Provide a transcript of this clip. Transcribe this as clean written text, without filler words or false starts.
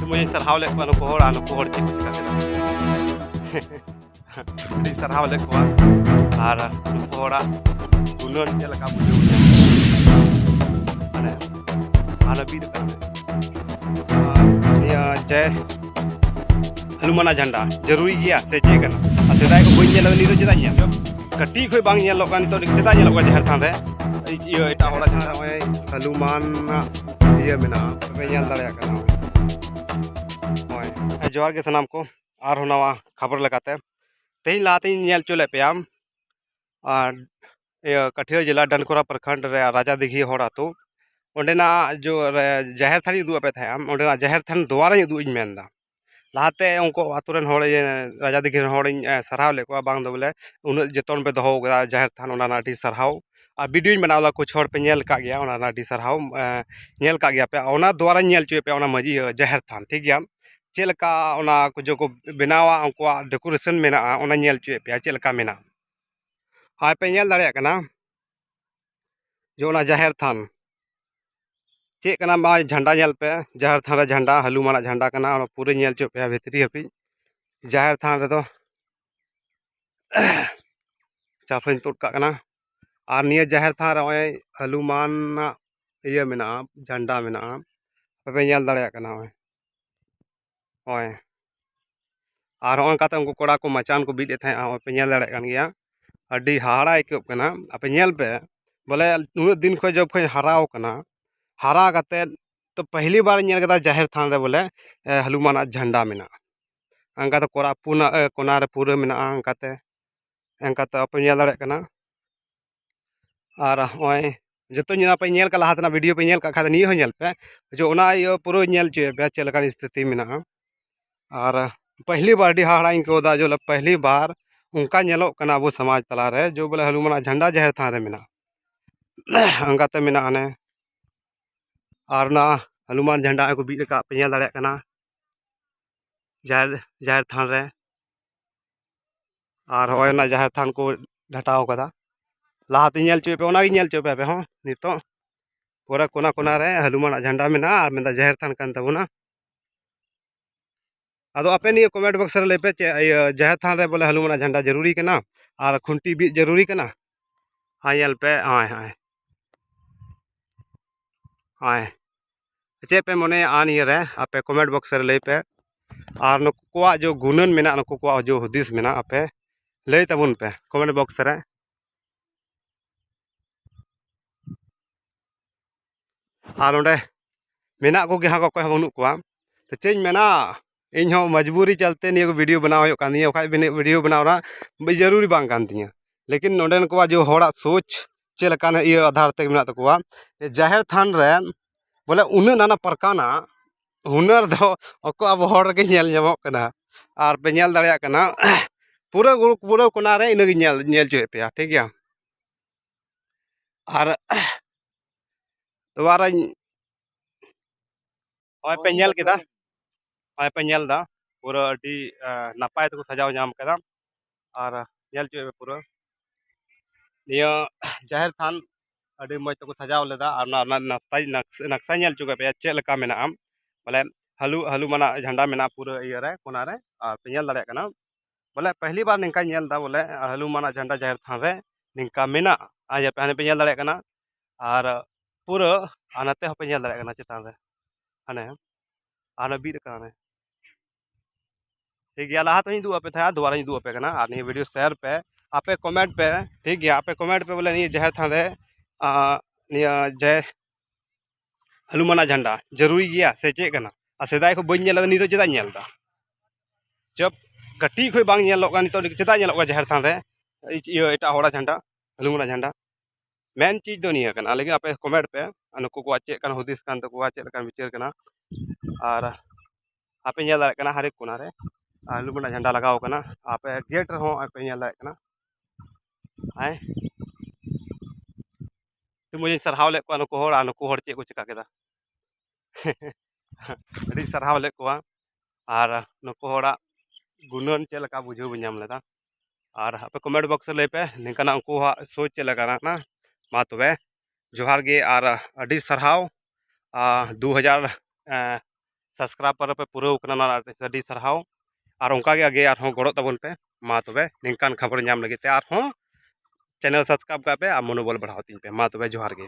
ᱥᱚᱢᱚᱭ ᱥᱟᱨᱦᱟᱣ ᱞᱮᱫ ᱠᱚᱣᱟ ᱱᱩᱠᱩ ᱦᱚᱲ ᱟᱨ ᱱᱩᱠᱩ ᱦᱚᱲ ᱪᱮᱫ ᱠᱚ ᱪᱤᱠᱟᱹ ᱠᱮᱫᱟ ᱟᱹᱰᱤ ᱥᱟᱨᱦᱟᱣ ᱞᱮᱫ ᱠᱚᱣᱟ ᱟᱨ ᱱᱩᱠᱩ ᱦᱚᱲᱟᱜ ᱜᱩᱱᱟᱹᱱ ᱪᱮᱫ ᱞᱮᱠᱟ ᱵᱩᱡᱷᱟᱹᱣ ᱢᱟᱱᱮ ᱟᱨ ᱵᱤᱨ ᱠᱟᱱᱟ ᱱᱤᱭᱟᱹ ᱡᱮ हनुमान झंडा जरूरी गया से चे कना सेदाय को बई नेलो नी चेदा नेल कटी खय बांग नेलो का नितो चेदा नेलो का जहर थान रे इयो एटा होड़ा जहां ओय हनुमान इयो मेना पे नेल दाड़या कना ओय जोहार के सनाम को आर नवा खबर लगाते तेही लाते नेल चले पेयाम और कठिया जिला डनकोरा प्रखंड रे राजा दिघी होड़ा तो ओंडेना जो जहर थानी उदु पे थाम ओंडेना जहर थान द्वारा उदु इन मेनदा लाते उनको आतुरन होड़ राजा दिघी होड़ सरहाव ले बांग दो बोले उन जतन पे दहो जहर थान ओना आडी सरहाव और वीडियो बनावला कुछ होड़ पे नेल का गया ओना आडी सरहाव नेल का गया पे ओना द्वारा नेल चुए पे ओना मजी जहर थान ठीक गया चेलका ओना को जो को बनावा उनको डेकोरेशन मेना ओना नेल चुए पे चेलका मेना हाय पे नेल दाड़या कना जो ओना जहर थान चेक कना मा झंडा नेल पे जहर थान झंडा हनुमान झंडा कना पूरे नेल चो पे भितरी हपी जहर थान रे चाफन तुट का और निया जहर थान रे हनुमान इया मेना झंडा मेना पे नेल दाड़या कना ओय और हों काते उनको कोड़ा को मचान को बीट थे पे नेल दाड़या कन गया अड्डी हाड़ा आइकब कना पे नेल पे बोले उन दिन खो जब खो हराव कना हरा काते तो पहली बार नेल कदा जहर थान रे बोले हनुमान झंडा मेना अंका तो कोरा पुना कोना रे पूरा मेना अंकाते अंकाते पे नेल दाड़या कना और ओय जतो नेल पे नेल का लहातना वीडियो पे नेल का खा नियो नेल पे जो ओना यो पूरा नेल चे पे चेलका स्थिति मेना और पहली बार डी हाड़ा इनको दा जो पहली बार उनका नेलो कना अबो समाज तला रे जो बोले हनुमान झंडा जहर थान रे मेना अंगाते मेना आने और ना हनुमान झंडा को बीट का पे नेल दाड़या कना जहर थान रे और होय ना जहर थान को ढटाव कदा लाहाते नेल चुए पे ओना गी नेल चुए पे हो नितो पूरा कोना कोना रे हनुमान झंडा मेना और मेना जहर थान कान तबुना अदो आपे निये कमेंट बॉक्स रे लेपे जहर थान रे बोले हनुमान झंडा जरूरी कना और खुंटी भी जरूरी कना हाँ नेल पे हाँ हाँ हाँ चे पे मने आन ये रे आपे कमेंट बॉक्स रे ले पे और नुको जो गुणन मेना नुको जो हुदिस मेना आपे ले तबुन पे कमेंट बॉक्स रे और ओंडे मेना को गे हाँ को बनुक को तो चेज मेना इन मजबूरी चलते निया वीडियो बनाव वीडियो बनावना जरूरी बांग कान तिया लेकिन नोडेन को जो होड़ा सोच चेलकान ये आधार तक मेना तकवा जहर थान रे बोले उन नाना प्रकाना हुनर दो अको अब होड़ के नेल ᱧᱟᱢᱚᱜ कना और पे नेल दाड़या कना पूरा पूरा कोना रे इनगी नेल चुए पे ठीक गया और दोबारा ओय पे नेल केदा ओय पे नेल दा पूरा अडी नापाय तको सजाव नाम कदा और नेल चुए पे पूरा निया जहर थान अडी मज तको सजाव लेदा और ना नक्शा नेल चुके पे चे लका मेना बोले हनुमान झंडा मेना पूरा इया रे कोना रे और पे नेल दाड़या कना बोले पहली बार निका नेल दा बोले हनुमान झंडा जहर थान रे निका मेना आज पे हने पे नेल दाड़या कना और पूरा आनाते हो पे नेल दाड़या कना चेतान रे हने आना बीट कना ठीक गया लहा तो ही दु पे था दोबारा ही दु पे कना और ये वीडियो शेयर पे आपे कमेंट पे ठीक गया आपे कमेंट पे बोले नहीं जहर थान रे जय हनुमान झंडा जरूरी गया से चे कना सेदाय को बई नेल नी चेदा नेलदा जब कटी खय बांग नेलो का नितो चेदा नेलो का जहर थान रे इयो एटा होड़ा झंडा हनुमान झंडा मेन चीज दो निया कना लेकिन आपे कमेंट पे नुको को चे कना हुदिस कान तको चे लका विचार कना और आपे नेल दाड़या कना हरेक कोना रे हनुमान झंडा लगाव कना आपे गेट रे हो आपे नेल दाड़या कना आय तो मुझे सरहाव ले को नुको होड़ चे को चिका केदा अड़ी सरहाव ले को और नुको होड़ा गुणन चे लका बुझाव बन नाम लेदा और आपे कमेंट बॉक्स ले पे निकाना उनको सोच चे लगा ना मा तबे जोहार गे और अड़ी सरहाव 2000 सब्सक्राइब पे पूरा अड़ी सारहाव और उनका आगे और गड़ो तबन पे मा तबे निंकान खबर नाम लगे और चैनल सब्सक्राइब का पे और मनोबल बढ़ाओ तीन पे मा तबे जोहार गे।